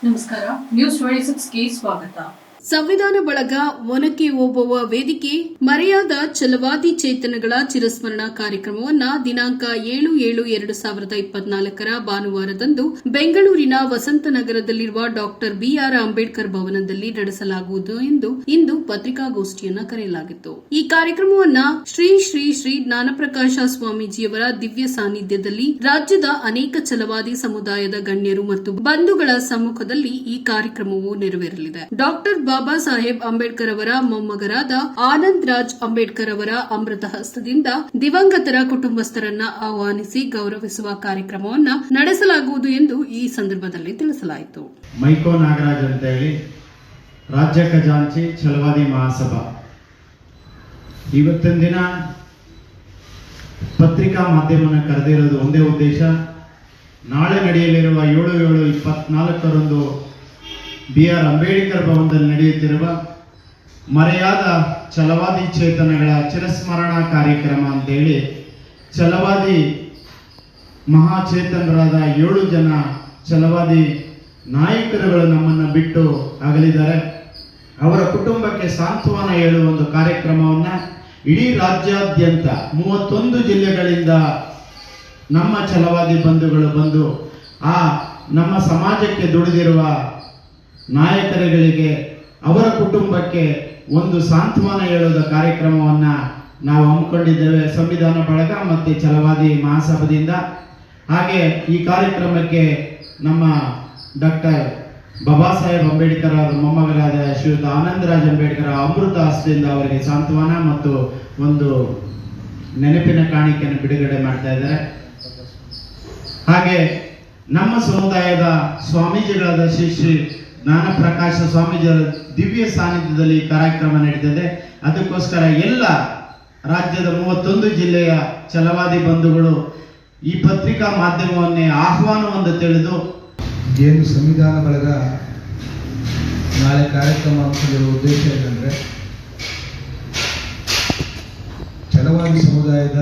ನಮಸ್ಕಾರ. ನ್ಯೂಸ್ 26ಗೆ ಸ್ವಾಗತ. ಸಂವಿಧಾನ ಬಳಗ ಒನಕೆ ಓಬವ್ವ ವೇದಿಕೆ ಮರೆಯಾದ ಛಲವಾದಿ ಚೇತನಗಳ ಚಿರಸ್ಮರಣ ಕಾರ್ಯಕ್ರಮವನ್ನು ದಿನಾಂಕ 7/7/2024 ಭಾನುವಾರದಂದು ಬೆಂಗಳೂರಿನ ವಸಂತನಗರದಲ್ಲಿರುವ ಡಾಕ್ಟರ್ ಬಿಆರ್ ಅಂಬೇಡ್ಕರ್ ಭವನದಲ್ಲಿ ನಡೆಸಲಾಗುವುದು ಎಂದು ಇಂದು ಪತ್ರಿಕಾಗೋಷ್ಠಿಯನ್ನು ಕರೆಯಲಾಗಿತ್ತು. ಈ ಕಾರ್ಯಕ್ರಮವನ್ನು ಶ್ರೀ ಶ್ರೀ ಶ್ರೀ ಜ್ಞಾನಪ್ರಕಾಶ ಸ್ವಾಮೀಜಿಯವರ ದಿವ್ಯ ಸಾನ್ನಿಧ್ಯದಲ್ಲಿ ರಾಜ್ಯದ ಅನೇಕ ಛಲವಾದಿ ಸಮುದಾಯದ ಗಣ್ಯರು ಮತ್ತು ಬಂಧುಗಳ ಸಮ್ಮುಖದಲ್ಲಿ ಈ ಕಾರ್ಯಕ್ರಮವು ನೆರವೇರಲಿದೆ. ಡಾಕ್ಟರ್ ಬಾಬಾ ಸಾಹೇಬ್ ಅಂಬೇಡ್ಕರ್ ಅವರ ಮೊಮ್ಮಗರಾದ ಆನಂದ್ ರಾಜ್ ಅಂಬೇಡ್ಕರ್ ಅವರ ಅಮೃತ ಹಸ್ತದಿಂದ ದಿವಂಗತರ ಕುಟುಂಬಸ್ಥರನ್ನ ಆಹ್ವಾನಿಸಿ ಗೌರವಿಸುವ ಕಾರ್ಯಕ್ರಮವನ್ನು ನಡೆಸಲಾಗುವುದು ಎಂದು ಈ ಸಂದರ್ಭದಲ್ಲಿ ತಿಳಿಸಲಾಯಿತು. ಮೈಕೋ ನಾಗರಾಜ್ ಅಂತ ಹೇಳಿ ರಾಜ್ಯ ಖಜಾಂಚಿ ಛಲವಾದಿ ಮಹಾಸಭಾ ಇವತ್ತಿನ ದಿನ ಪತ್ರಿಕಾ ಮಾಧ್ಯಮವನ್ನು ಕರೆದಿರೋದು ಒಂದೇ ಉದ್ದೇಶ. ನಾಳೆ ನಡೆಯಲಿರುವ 7/7/24 ಬಿಆರ್ ಅಂಬೇಡ್ಕರ್ ಭವನದಲ್ಲಿ ನಡೆಯುತ್ತಿರುವ ಮರೆಯಾದ ಛಲವಾದಿ ಚೇತನಗಳ ಚಿರಸ್ಮರಣ ಕಾರ್ಯಕ್ರಮ ಅಂತೇಳಿ ಛಲವಾದಿ ಮಹಾಚೇತನರಾದ 7 ಜನ ಛಲವಾದಿ ನಾಯಕರುಗಳು ನಮ್ಮನ್ನು ಬಿಟ್ಟು ಅಗಲಿದ್ದಾರೆ. ಅವರ ಕುಟುಂಬಕ್ಕೆ ಸಾಂತ್ವನ ಹೇಳುವ ಒಂದು ಕಾರ್ಯಕ್ರಮವನ್ನು ಇಡೀ ರಾಜ್ಯಾದ್ಯಂತ 31 ಜಿಲ್ಲೆಗಳಿಂದ ನಮ್ಮ ಛಲವಾದಿ ಬಂಧುಗಳು ಬಂದು ಆ ನಮ್ಮ ಸಮಾಜಕ್ಕೆ ದುಡಿದಿರುವ ನಾಯಕರುಗಳಿಗೆ ಅವರ ಕುಟುಂಬಕ್ಕೆ ಒಂದು ಸಾಂತ್ವನ ಹೇಳುವ ಕಾರ್ಯಕ್ರಮವನ್ನು ನಾವು ಹಮ್ಮಿಕೊಂಡಿದ್ದೇವೆ ಸಂವಿಧಾನ ಬಳಗ ಮತ್ತು ಛಲವಾದಿ ಮಹಾಸಭಾದಿಂದ. ಹಾಗೆ ಈ ಕಾರ್ಯಕ್ರಮಕ್ಕೆ ನಮ್ಮ ಡಾಕ್ಟರ್ ಬಾಬಾ ಸಾಹೇಬ್ ಅಂಬೇಡ್ಕರ್ ಅವರ ಮೊಮ್ಮಗರಾದ ಶ್ರೀಯುತ ಆನಂದ್ ರಾಜ್ ಅಂಬೇಡ್ಕರ್ ಅಮೃತ ಹಸ್ತದಿಂದ ಅವರಿಗೆ ಸಾಂತ್ವನ ಮತ್ತು ಒಂದು ನೆನಪಿನ ಕಾಣಿಕೆಯನ್ನು ಬಿಡುಗಡೆ ಮಾಡ್ತಾ ಇದ್ದಾರೆ. ಹಾಗೆ ನಮ್ಮ ಸಮುದಾಯದ ಸ್ವಾಮೀಜಿಗಳಾದ ಶ್ರೀ ಶ್ರೀ ಜ್ಞಾನಪ್ರಕಾಶ ಸ್ವಾಮೀಜಿಯವರ ದಿವ್ಯ ಸಾನ್ನಿಧ್ಯದಲ್ಲಿ ಕಾರ್ಯಕ್ರಮ ನಡೀತದೆ. ಅದಕ್ಕೋಸ್ಕರ ಎಲ್ಲ ರಾಜ್ಯದ 31 ಜಿಲ್ಲೆಯ ಛಲವಾದಿ ಬಂಧುಗಳು ಈ ಪತ್ರಿಕಾ ಮಾಧ್ಯಮವನ್ನೇ ಆಹ್ವಾನವನ್ನು ತಿಳಿದು ಏನು ಸಂವಿಧಾನ ಬಳಗ ನಾಳೆ ಕಾರ್ಯಕ್ರಮ ಹಮ್ಮಿಕೊಂಡಿರುವ ಉದ್ದೇಶ ಏನಂದರೆ ಛಲವಾದಿ ಸಮುದಾಯದ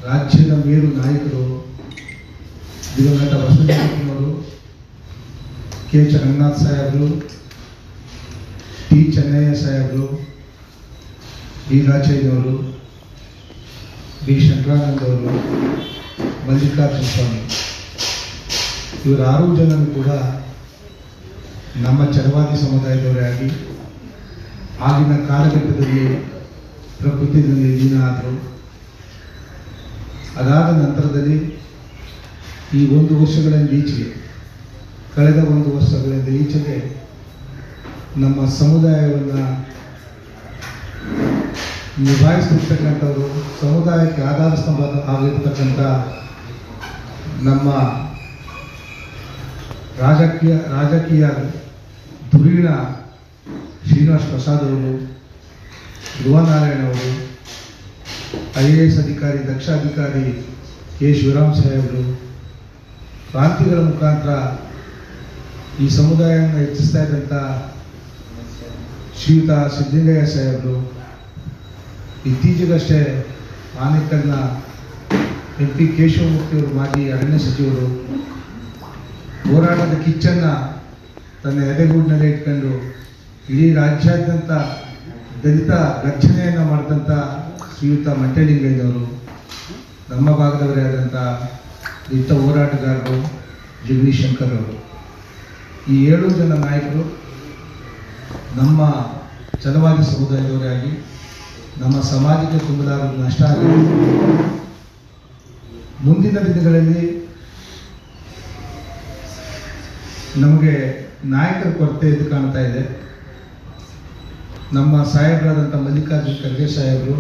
ರಾಜ್ಯದ ಮೇರು ನಾಯಕರು ದಿವಂಗತ ಬಸವಣ್ಣನವರು, ಕೆ ಜಗನ್ನಾಥ್ ಸಾಹೇಬರು, ಟಿ ಚೆನ್ನಯ್ಯ ಸಾಹೇಬರು, ಡಿ ರಾಜಯ್ಯನವರು, ಡಿ ಶಂಕರಾನಂದವರು, ಮಲ್ಲಿಕಾರ್ಜುನ ಸ್ವಾಮಿ ಇವರು 6 ಜನರು ಕೂಡ ನಮ್ಮ ಛಲವಾದಿ ಸಮುದಾಯದವರೇ ಆಗಿ ಆಗಿನ ಕಾಲಘಟ್ಟದಲ್ಲಿ ಪ್ರಕೃತಿಯಲ್ಲಿ ಲೀನ ಆದರು. ಅದಾದ ನಂತರದಲ್ಲಿ ಈ 1 ವರ್ಷಗಳಿಂದ ಈಚೆಗೆ ಕಳೆದ 1 ವರ್ಷಗಳಿಂದ ಈಚೆಗೆ ನಮ್ಮ ಸಮುದಾಯವನ್ನು ನಿಭಾಯಿಸ್ತಿರ್ತಕ್ಕಂಥವರು, ಸಮುದಾಯಕ್ಕೆ ಆಧಾರ ಸ್ತಂಭ ಆಗಿರ್ತಕ್ಕಂಥ ನಮ್ಮ ರಾಜಕೀಯ ಧುರೀಣ ಶ್ರೀನಿವಾಸ್ ಪ್ರಸಾದ್ ಅವರು, ಧ್ರುವನಾರಾಯಣ ಅವರು, IAS ಅಧಿಕಾರಿ ದಕ್ಷ ಅಧಿಕಾರಿ ಕೆ ಶಿವರಾಮ್ ಸಾಹೇಬರು, ಕ್ರಾಂತಿಗಳ ಮುಖಾಂತರ ಈ ಸಮುದಾಯವನ್ನು ಹೆಚ್ಚಿಸ್ತಾ ಇದ್ದಂಥ ಶ್ರೀಯುತ ಸಿದ್ದಲಿಂಗಯ್ಯ ಸಾಹೇಬರು, ಇತ್ತೀಚೆಗಷ್ಟೇ ಆನೇಕಲ್ನ MP ಕೇಶವಮೂರ್ತಿಯವರು ಮಾಜಿ ಅರಣ್ಯ ಸಚಿವರು ಹೋರಾಟದ ಕಿಚ್ಚನ್ನು ತನ್ನ ಎದೆಗೂಡಿನಲ್ಲಿ ಇಟ್ಕೊಂಡು ಇಡೀ ರಾಜ್ಯಾದ್ಯಂತ ದಲಿತ ಗರ್ಜನೆಯನ್ನು ಮಾಡಿದಂಥ ಶ್ರೀಯುತ ಮಂಟೆಲಿಂಗಯ್ಯನವರು, ನಮ್ಮ ಭಾಗದವರೇ ಆದಂಥ ದಲಿತ ಹೋರಾಟಗಾರರು ಜಗದೀಶ್ ಶಂಕರ್ ಅವರು, ಈ 7 ಜನ ನಾಯಕರು ನಮ್ಮ ಛಲವಾದಿ ಸಮುದಾಯದವರೇ ಆಗಿ ನಮ್ಮ ಸಮಾಜಕ್ಕೆ ತುಂಬಲಾದ ನಷ್ಟ ಆಗಿದೆ. ಮುಂದಿನ ದಿನಗಳಲ್ಲಿ ನಮಗೆ ನಾಯಕರ ಕೊರತೆ ಎದ್ದು ಕಾಣ್ತಾ ಇದೆ. ನಮ್ಮ ಸಾಹೇಬರಾದಂಥ ಮಲ್ಲಿಕಾರ್ಜುನ ಖರ್ಗೆ ಸಾಹೇಬರು,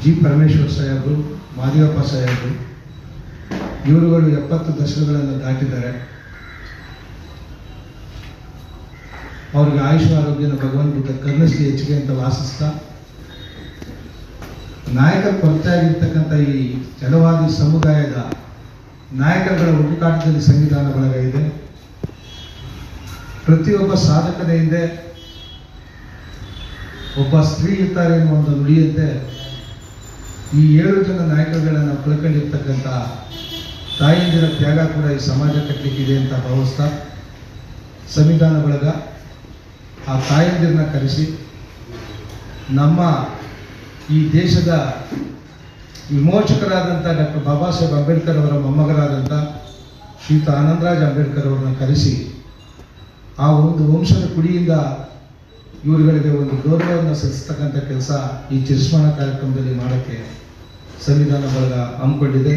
ಜಿ ಪರಮೇಶ್ವರ್ ಸಾಹೇಬರು, ಮಾದೇವಪ್ಪ ಸಾಹೇಬರು ಇವರುಗಳು 70 ದಶಕಗಳನ್ನು ದಾಟಿದ್ದಾರೆ. ಅವ್ರಿಗೆ ಆಯುಷ್ ಆರೋಗ್ಯನ ಭಗವಂತ ಕರುಣಿಸಲಿ ಹೆಚ್ಚಿಗೆ ಅಂತ ವಾಸಿಸ್ತಾ, ನಾಯಕರ ಕೊರತೆ ಆಗಿರ್ತಕ್ಕಂಥ ಈ ಛಲವಾದಿ ಸಮುದಾಯದ ನಾಯಕರುಗಳ ಹುಡುಕಾಟದಲ್ಲಿ ಸಂವಿಧಾನ ಬಳಗ ಇದೆ. ಪ್ರತಿಯೊಬ್ಬ ಸಾಧಕನ ಹಿಂದೆ ಒಬ್ಬ ಸ್ತ್ರೀ ಇರ್ತಾರೆ ಎನ್ನುವ ಒಂದು ನುಡಿಯಂತೆ ಈ 7 ಜನ ನಾಯಕರುಗಳನ್ನು ಕಳ್ಕೊಂಡಿರ್ತಕ್ಕಂಥ ತಾಯಂದಿರ ತ್ಯಾಗ ಕೂಡ ಈ ಸಮಾಜ ಕಟ್ಟಲಿಕ್ಕಿದೆ ಅಂತ ಭಾವಿಸ್ತಾ ಸಂವಿಧಾನ ಬಳಗ ಆ ತಾಯಂದಿರನ್ನ ಕರೆಸಿ ನಮ್ಮ ಈ ದೇಶದ ವಿಮೋಚಕರಾದಂಥ ಡಾಕ್ಟರ್ ಬಾಬಾ ಸಾಹೇಬ್ ಅಂಬೇಡ್ಕರ್ ಅವರ ಮೊಮ್ಮಗರಾದಂಥ ಶ್ರೀಯುತ ಆನಂದರಾಜ್ ಅಂಬೇಡ್ಕರ್ ಅವರನ್ನ ಕರೆಸಿ ಆ ಒಂದು ವಂಶದ ಕುಡಿಯಿಂದ ಇವರುಗಳಿಗೆ ಒಂದು ಗೌರವವನ್ನು ಸಲ್ಲಿಸ್ತಕ್ಕಂಥ ಕೆಲಸ ಈ ಚಿರಸ್ಮರಣ ಕಾರ್ಯಕ್ರಮದಲ್ಲಿ ಮಾಡೋಕ್ಕೆ ಸಂವಿಧಾನ ಬಳಗ ಹಮ್ಮಿಕೊಂಡಿದೆ.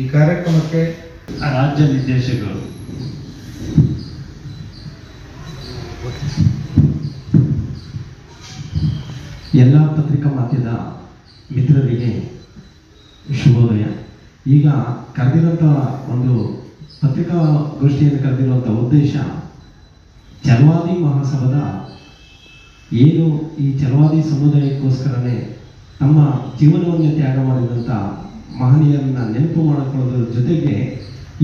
ಈ ಕಾರ್ಯಕ್ರಮಕ್ಕೆ ರಾಜ್ಯ ನಿರ್ದೇಶಕರು ಎಲ್ಲ ಪತ್ರಿಕಾ ಮಾಧ್ಯಮದ ಮಿತ್ರರಿಗೆ ಶುಭೋದಯ. ಈಗ ಕರೆದಿರುವಂಥ ಒಂದು ಪತ್ರಿಕಾಗೋಷ್ಠಿಯನ್ನು ಕರೆದಿರುವಂಥ ಉದ್ದೇಶ ಛಲವಾದಿ ಮಹಾಸಭಾದ ಏನು ಈ ಛಲವಾದಿ ಸಮುದಾಯಕ್ಕೋಸ್ಕರನೇ ತಮ್ಮ ಜೀವನವನ್ನು ತ್ಯಾಗ ಮಾಡಿದಂಥ ಮಹನೀಯರನ್ನ ನೆನಪು ಮಾಡಿಕೊಳ್ಳೋದ್ರ ಜೊತೆಗೆ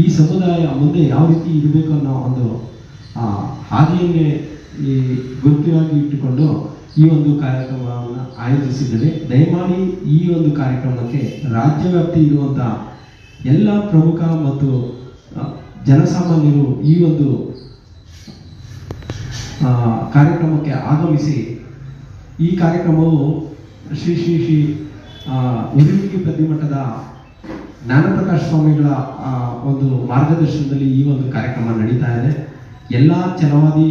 ಈ ಸಮುದಾಯ ಮುಂದೆ ಯಾವ ರೀತಿ ಇರಬೇಕು ಅನ್ನೋ ಒಂದು ಹಾದಿಯನ್ನೇ ಈ ಗುರುತಿಯಾಗಿ ಇಟ್ಟುಕೊಂಡು ಈ ಒಂದು ಕಾರ್ಯಕ್ರಮವನ್ನು ಆಯೋಜಿಸಿದರೆ ದಯಮಾಡಿ ಈ ಒಂದು ಕಾರ್ಯಕ್ರಮಕ್ಕೆ ರಾಜ್ಯವ್ಯಾಪ್ತಿ ಇರುವಂಥ ಎಲ್ಲ ಪ್ರಮುಖ ಮತ್ತು ಜನಸಾಮಾನ್ಯರು ಈ ಒಂದು ಕಾರ್ಯಕ್ರಮಕ್ಕೆ ಆಗಮಿಸಿ ಈ ಕಾರ್ಯಕ್ರಮವು ಶ್ರೀ ಶ್ರೀ ಶ್ರೀ ಉದುರುಗಿ ಪ್ರತಿಮಠದ ಜ್ಞಾನಪ್ರಕಾಶ ಸ್ವಾಮಿಗಳ ಒಂದು ಮಾರ್ಗದರ್ಶನದಲ್ಲಿ ಈ ಒಂದು ಕಾರ್ಯಕ್ರಮ ನಡೀತಾ ಇದೆ. ಎಲ್ಲ ಛಲವಾದಿ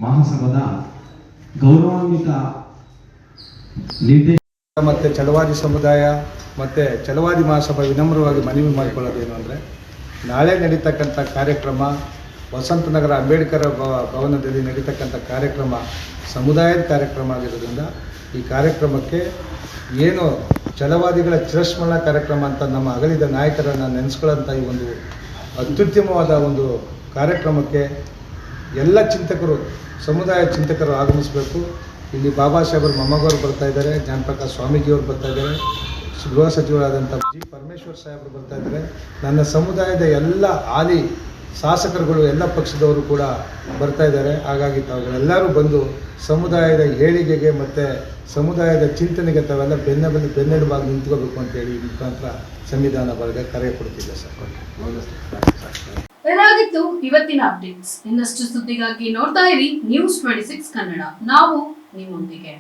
ಮಹಾಸಭಾದ ಗೌರವಾನ್ವಿತ ನಿರ್ದೇಶಕ ಮತ್ತು ಛಲವಾದಿ ಸಮುದಾಯ ಮತ್ತು ಛಲವಾದಿ ಮಹಾಸಭಾ ವಿನಮ್ರವಾಗಿ ಮನವಿ ಮಾಡಿಕೊಳ್ಳೋದೇನು ಅಂದರೆ, ನಾಳೆ ನಡೀತಕ್ಕಂಥ ಕಾರ್ಯಕ್ರಮ ವಸಂತನಗರ ಅಂಬೇಡ್ಕರ್ ಭವನದಲ್ಲಿ ನಡೀತಕ್ಕಂಥ ಕಾರ್ಯಕ್ರಮ ಸಮುದಾಯದ ಕಾರ್ಯಕ್ರಮ ಆಗಿರೋದ್ರಿಂದ ಈ ಕಾರ್ಯಕ್ರಮಕ್ಕೆ ಏನು ಛಲವಾದಿಗಳ ಚಿರಸ್ಮರಣ ಕಾರ್ಯಕ್ರಮ ಅಂತ ನಮ್ಮ ಅಗಲಿದ ನಾಯಕರನ್ನು ನೆನೆಸ್ಕೊಳ್ಳೋಂಥ ಈ ಒಂದು ಅತ್ಯುತ್ತಮವಾದ ಒಂದು ಕಾರ್ಯಕ್ರಮಕ್ಕೆ ಎಲ್ಲ ಚಿಂತಕರು, ಸಮುದಾಯ ಚಿಂತಕರು ಆಗಮಿಸಬೇಕು. ಇಲ್ಲಿ ಬಾಬಾ ಸಾಹೇಬರ ಮೊಮ್ಮಗವರು ಬರ್ತಾ ಇದ್ದಾರೆ, ಜ್ಞಾನಪ್ರಕಾಶ್ ಸ್ವಾಮೀಜಿಯವರು ಬರ್ತಾ ಇದ್ದಾರೆ, ಗೃಹ ಸಚಿವರಾದಂಥ ಜಿ ಪರಮೇಶ್ವರ್ ಸಾಹೇಬರು ಬರ್ತಾ ಇದ್ದಾರೆ. ನನ್ನ ಸಮುದಾಯದ ಎಲ್ಲ ಹಾಲಿ ಶಾಸಕರುಗಳು, ಎಲ್ಲ ಪಕ್ಷದವರು ಕೂಡ ಬರ್ತಾ ಇದ್ದಾರೆ. ಹಾಗಾಗಿ ತಾವುಗಳೆಲ್ಲರೂ ಬಂದು ಸಮುದಾಯದ ಏಳಿಗೆಗೆ ಮತ್ತು ಸಮುದಾಯದ ಚಿಂತನೆಗೆ ತಾವೆಲ್ಲ ಬೆನ್ನೆಲುಬಾಗಿ ನಿಂತ್ಕೋಬೇಕು ಅಂತೇಳಿ ಈ ಮುಖಾಂತರ ಸಂವಿಧಾನ ಬಳಗ ಕರೆ ಕೊಡ್ತಿದ್ದೆ ಸರ್. ಇದಾಗಿತ್ತು ಇವತ್ತಿನ ಅಪ್ಡೇಟ್ಸ್. ಇನ್ನಷ್ಟು ಸುದ್ದಿಗಾಗಿ ನೋಡ್ತಾ ಇರಿ News 26 ಕನ್ನಡ. ನಾವು ನಿಮ್ಮೊಂದಿಗೆ.